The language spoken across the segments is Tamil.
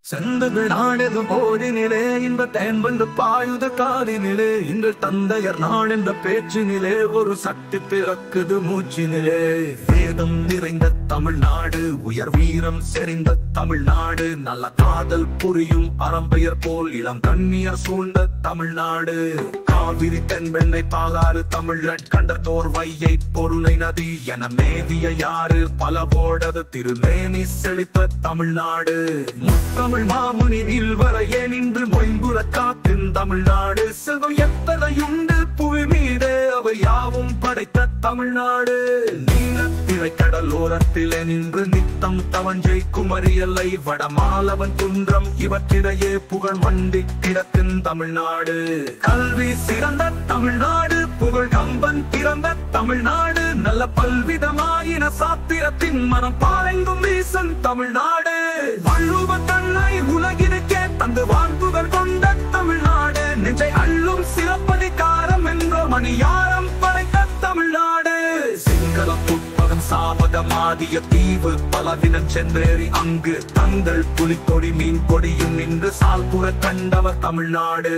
செந்தமிழ் நாடெது போதினிலே இந்த தேன் வந்து பாயுத காதினிலே இன்று தந்தையர் நாள் என்ற பேச்சினிலே ஒரு சக்தி பிறக்குது மூச்சினிலே. வேதம் நிறைந்த தமிழ்நாடு, உயர் வீரம் செறிந்த தமிழ்நாடு, நல்ல காதல் புரியும் பரம்பெயர் போல் இளம் கண்ணியர் சூழ்ந்த தமிழ்நாடு. காவிரி தென்பெண்ணை பாலாறு தமிழட் கண்டதோர் வையை பொருளை நதி என மேதிய யாரு பலவோடது திருமேனி செழித்த தமிழ்நாடு. முத்தமிழ் மாமுனி இல்வரையே நின்று மொயம்புற காத்தின் தமிழ்நாடு. செல்வம் எத்தனையுண்டு புவி மீதே அவை யாவும் படைத்த தமிழ்நாடு. நீலத்திரை கடலோரத்திலே நின்று நித்தம் தவஞ்சை குமரி எல்லை வடமாலவன் குன்றம் இவற்றிடையே புகழ் மண்டி கிடக்கும் தமிழ்நாடு. கல்வி சிறந்த தமிழ்நாடு, புகழ் கம்பன் பிறந்த தமிழ்நாடு, நல்ல பல்விதமாயின சாத்திரத்தின் மனம் பாலெங்கும் வீசன் தமிழ்நாடு. வள்ளுவ தன்னை உலகிற்கே தந்து வாழ்வுகள் கொண்ட தமிழ்நாடு. நெஞ்சை அள்ளும் சிறப்பதிகாரம் என்ற மணியாரம் படைத்த தமிழ்நாடு. சிங்களம் புட்பகம் சாபகம் ஆதிய தீவு பலவினம் சென்றேறி அங்கு தங்கள் புலிக்கொடி மீன் கொடியும் நின்று சால்புற கண்டவர் தமிழ்நாடு.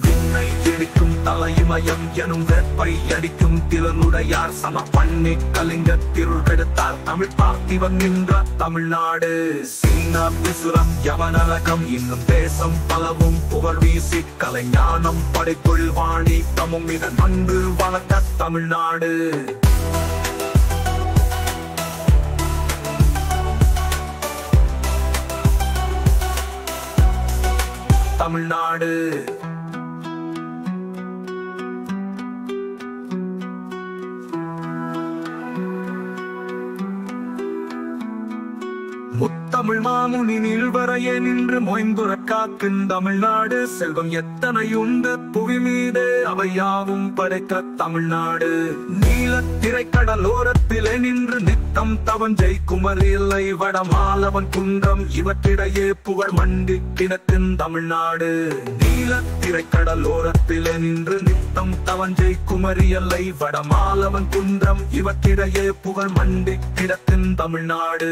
விண்ணை இடிக்கும் தலைமயம் எனும் வெப்பை அடிக்கும் திறனுடையார் சம பண்ணி கலிங்க திருடெடுத்தார் தமிழ் பார்த்திவன் நின்ற தமிழ்நாடு. சீனா பிசுரம் யவனரகம் இன்னும் தேசம் பலவும் புகழ் வீசி கலைஞானம் படைக்குள் வாணி தமும் இதன் அன்பு வளர்த்த தமிழ்நாடு. தமிழ்நாடு முத்தமிழ் மாமுனி நீள்வரையே நின்று மொயம்புற காக்கும் தமிழ்நாடு. செல்வம் எத்தனையுண்டு புவி மீதே அவை யாவும் படைத்த தமிழ்நாடு. நீலத்திரை கடலோரத்திலே நின்று நித்தம் தவஞ்சை குமரி எல்லை வடமாலவன் குன்றம் இவற்றிடையே புகழ் மண்டி கிடக்கும் தமிழ்நாடு. நீலத்திரை கடலோரத்திலே நின்று நித்தம் தவஞ்சை குமரி எல்லை வடமாலவன் குன்றம் இவற்றிடையே புகழ் மண்டி கிடக்கும் தமிழ்நாடு.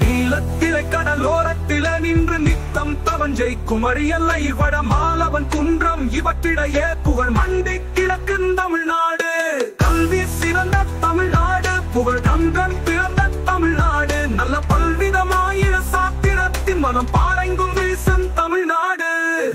நீலத்திரை கடலோரத்திலே நின்று நித்தம் தவஞ்சை குமரி எல்லை வடமாலவன் குன்றம் இவற்றிடையே புகழ் மண்டி கிடக்கும் தமிழ்நாடு. கல்வி சிறந்த தமிழ்நாடு, புகழ் கம்பன் பிறந்த தமிழ்நாடு, நல்ல பல்விதமாயின சாத்திரத்தின் மனம் பாரெங்கும் வீசும் தமிழ்நாடு.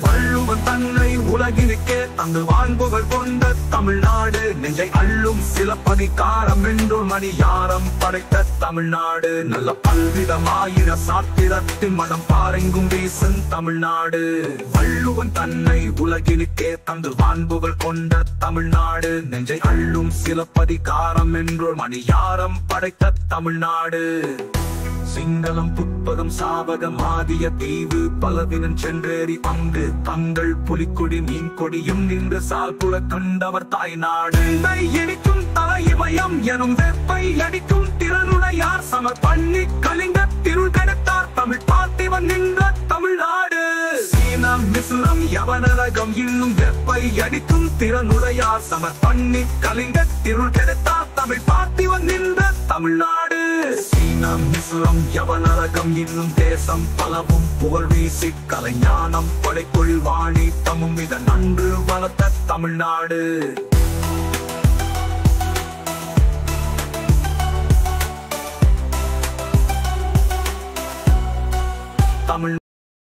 வள்ளுவன் தன்னை உலகிற்கே தந்து வாழ்வுகள் கொண்ட தமிழ்நாடு. நெஞ்சை அள்ளும் சிலப்பதிகாரம் என்று மணியாரம் படைத்த தமிழ்நாடு. நல்ல பல்விதமாயின சாத்திரத்தின் மனம் பாரெங்கும் வீசும் தமிழ்நாடு. வள்ளுவன் தன்னை உலகிற்கே தந்து வாழ்வுகள் கொண்ட தமிழ்நாடு. நெஞ்சை அள்ளும் சிலப்பதிகாரம் என்று மணியாரம் படைத்த தமிழ்நாடு. சிங்களம் புட்பகம் சாபகம் ஆதிய தீவு பலவினம் சென்றேறி அங்கு தங்கள் புலிக்கொடி மீன் கொடியும் நின்று சால்புற கண்டவர் தாய்நாடு. எடிக்கும் தலைமயம் எனும் வெப்பை அடிக்கும் திறனுடையார் சம பண்ணி கலிங்க திருள் கெடுத்தார் தமிழ் பார்த்திவன் நின்ற தமிழ்நாடு. சீனா மிசுரம் யவனரகம் இன்னும் வெப்பை அடிக்கும் திறனுடையார் சம பண்ணி கலிங்க திருள் கெடுத்தார் தமிழ் பார்த்திவன் நின்ற தமிழ்நாடு. சீனா மிசுரம் யவனரகம் இன்னும் தேசம் பலவும் புகழ் வீசி கலைஞானம் படைக்குள் வாணி தமும் இதன் அன்று வளர்த்த தமிழ்நாடு. தமிழ்